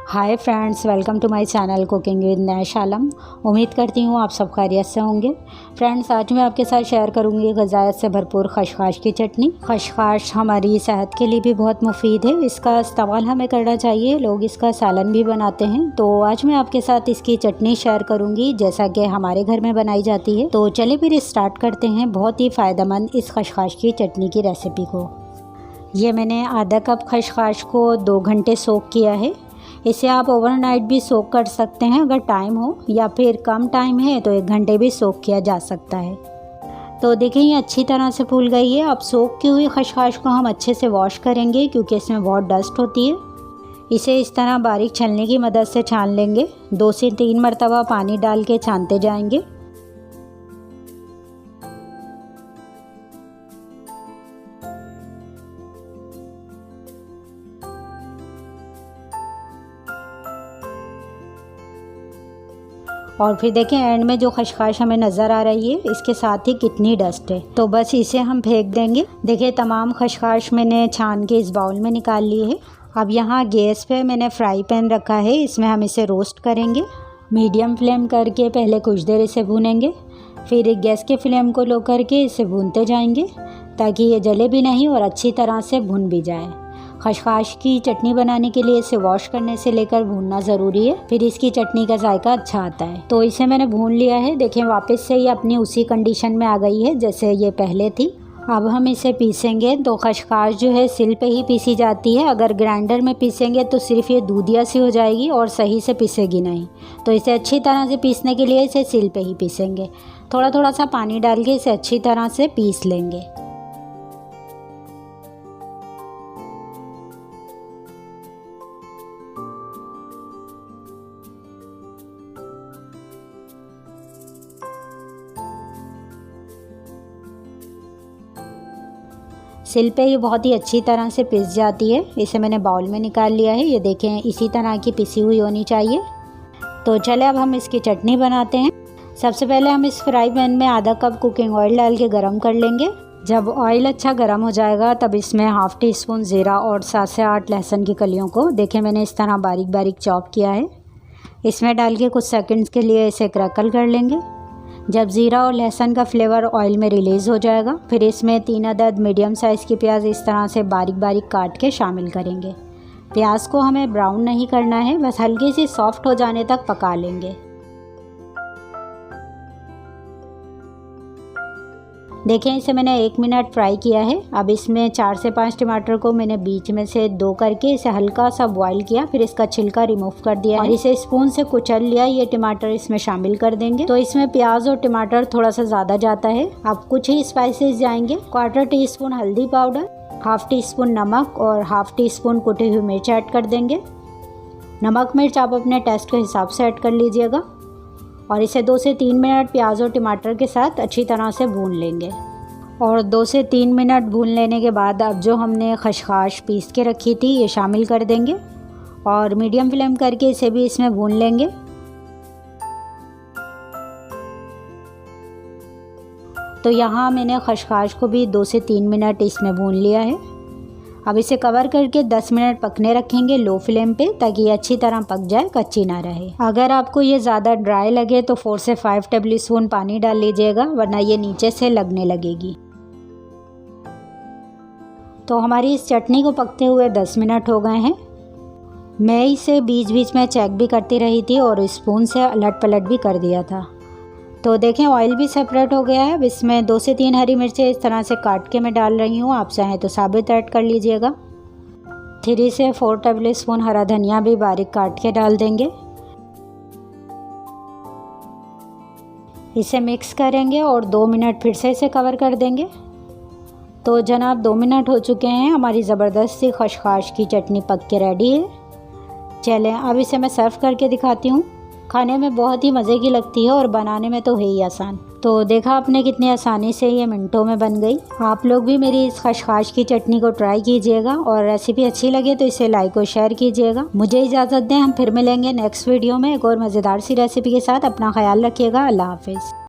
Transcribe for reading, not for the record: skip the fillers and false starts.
Hi friends, welcome to my channel cooking with Nash Alam. उम्मीद करती हूँ आप सब खैरियत से होंगे। फ्रेंड्स, आज मैं आपके साथ शेयर करूँगी ग़िज़ायत से भरपूर खशखाश की चटनी। खशखाश हमारी सेहत के लिए भी बहुत मुफीद है। इसका इस्तेमाल हमें करना चाहिए। लोग इसका सालन भी बनाते हैं। तो आज मैं आपके साथ इसकी चटनी शेयर करूँगी जैसा कि हमारे घर में बनाई जाती है। तो चलिए फिर स्टार्ट करते हैं बहुत ही फ़ायदेमंद इस खशखाश की चटनी की रेसिपी को। ये मैंने आधा कप खशखाश को 2 घंटे सोक किया है। इसे आप ओवरनाइट भी सोक कर सकते हैं अगर टाइम हो, या फिर कम टाइम है तो 1 घंटे भी सोक किया जा सकता है। तो देखिए ये अच्छी तरह से फूल गई है। अब सोक की हुई खशखाश को हम अच्छे से वॉश करेंगे क्योंकि इसमें बहुत डस्ट होती है। इसे इस तरह बारीक छलनी की मदद से छान लेंगे। 2 से 3 मरतबा पानी डाल के छानते जाएंगे। और फिर देखें एंड में जो खशखाश हमें नज़र आ रही है इसके साथ ही कितनी डस्ट है, तो बस इसे हम फेंक देंगे। देखिए तमाम खशखाश मैंने छान के इस बाउल में निकाल ली है। अब यहाँ गैस पे मैंने फ्राई पैन रखा है, इसमें हम इसे रोस्ट करेंगे। मीडियम फ्लेम करके पहले कुछ देर इसे भूनेंगे, फिर गैस के फ्लेम को लो करके इसे भूनते जाएंगे ताकि ये जले भी नहीं और अच्छी तरह से भुन भी जाए। खशखाश की चटनी बनाने के लिए इसे वॉश करने से लेकर भूनना ज़रूरी है, फिर इसकी चटनी का जायका अच्छा आता है। तो इसे मैंने भून लिया है। देखें वापस से ये अपनी उसी कंडीशन में आ गई है जैसे ये पहले थी। अब हम इसे पीसेंगे। तो खशखाश जो है सिल पे ही पीसी जाती है। अगर ग्राइंडर में पीसेंगे तो सिर्फ ये दूधिया सी हो जाएगी और सही से पीसेगी नहीं। तो इसे अच्छी तरह से पीसने के लिए इसे सिल पे ही पीसेंगे। थोड़ा थोड़ा सा पानी डाल के इसे अच्छी तरह से पीस लेंगे। सिल पे ये बहुत ही अच्छी तरह से पिस जाती है। इसे मैंने बाउल में निकाल लिया है। ये देखें इसी तरह की पिसी हुई होनी चाहिए। तो चले अब हम इसकी चटनी बनाते हैं। सबसे पहले हम इस फ्राई पैन में आधा कप कुकिंग ऑयल डाल के गरम कर लेंगे। जब ऑयल अच्छा गरम हो जाएगा तब इसमें हाफ़ टी स्पून ज़ीरा और 7 से 8 लहसुन की कलियों को देखें मैंने इस तरह बारीक बारीक चॉप किया है, इसमें डाल के कुछ सेकंड्स के लिए इसे क्रैकल कर लेंगे। जब ज़ीरा और लहसुन का फ्लेवर ऑयल में रिलीज़ हो जाएगा फिर इसमें 3 अदद मीडियम साइज़ की प्याज इस तरह से बारीक बारीक काट के शामिल करेंगे। प्याज को हमें ब्राउन नहीं करना है, बस हल्की सी सॉफ्ट हो जाने तक पका लेंगे। देखें इसे मैंने 1 मिनट फ्राई किया है। अब इसमें 4 से 5 टमाटर को मैंने बीच में से 2 करके इसे हल्का सा बॉईल किया, फिर इसका छिलका रिमूव कर दिया और इसे स्पून से कुचल लिया। ये टमाटर इसमें शामिल कर देंगे। तो इसमें प्याज और टमाटर थोड़ा सा ज़्यादा जाता है। अब कुछ ही स्पाइसेस जाएंगे। 1/4 टीस्पून हल्दी पाउडर, हाफ़ टी स्पून नमक और हाफ़ टी स्पून कुटी हुई मिर्च ऐड कर देंगे। नमक मिर्च आप अपने टेस्ट के हिसाब से ऐड कर लीजिएगा और इसे 2 से 3 मिनट प्याज और टमाटर के साथ अच्छी तरह से भून लेंगे। और 2 से 3 मिनट भून लेने के बाद अब जो हमने खशखाश पीस के रखी थी ये शामिल कर देंगे और मीडियम फ्लेम करके इसे भी इसमें भून लेंगे। तो यहाँ मैंने खशखाश को भी 2 से 3 मिनट इसमें भून लिया है। अब इसे कवर करके 10 मिनट पकने रखेंगे लो फ्लेम पे ताकि ये अच्छी तरह पक जाए, कच्ची ना रहे। अगर आपको ये ज़्यादा ड्राई लगे तो 4 से 5 टेबल स्पून पानी डाल लीजिएगा, वरना ये नीचे से लगने लगेगी। तो हमारी इस चटनी को पकते हुए 10 मिनट हो गए हैं। मैं इसे बीच बीच में चेक भी करती रही थी और स्पून से अलट पलट भी कर दिया था। तो देखें ऑयल भी सेपरेट हो गया है। अब इसमें 2 से 3 हरी मिर्चें इस तरह से काट के मैं डाल रही हूँ, आप चाहें तो साबित ऐड कर लीजिएगा। 3 से 4 टेबल स्पून हरा धनिया भी बारीक काट के डाल देंगे। इसे मिक्स करेंगे और 2 मिनट फिर से इसे कवर कर देंगे। तो जनाब 2 मिनट हो चुके हैं। हमारी ज़बरदस्त सी खशखाश की चटनी पक के रेडी है। चलें अब इसे मैं सर्व करके दिखाती हूँ। खाने में बहुत ही मज़े की लगती है और बनाने में तो है ही आसान। तो देखा आपने कितनी आसानी से ये मिनटों में बन गई। आप लोग भी मेरी इस खशखाश की चटनी को ट्राई कीजिएगा और रेसिपी अच्छी लगे तो इसे लाइक और शेयर कीजिएगा। मुझे इजाज़त दें, हम फिर मिलेंगे नेक्स्ट वीडियो में एक और मज़ेदार सी रेसिपी के साथ। अपना ख्याल रखिएगा। अल्लाह हाफिज़।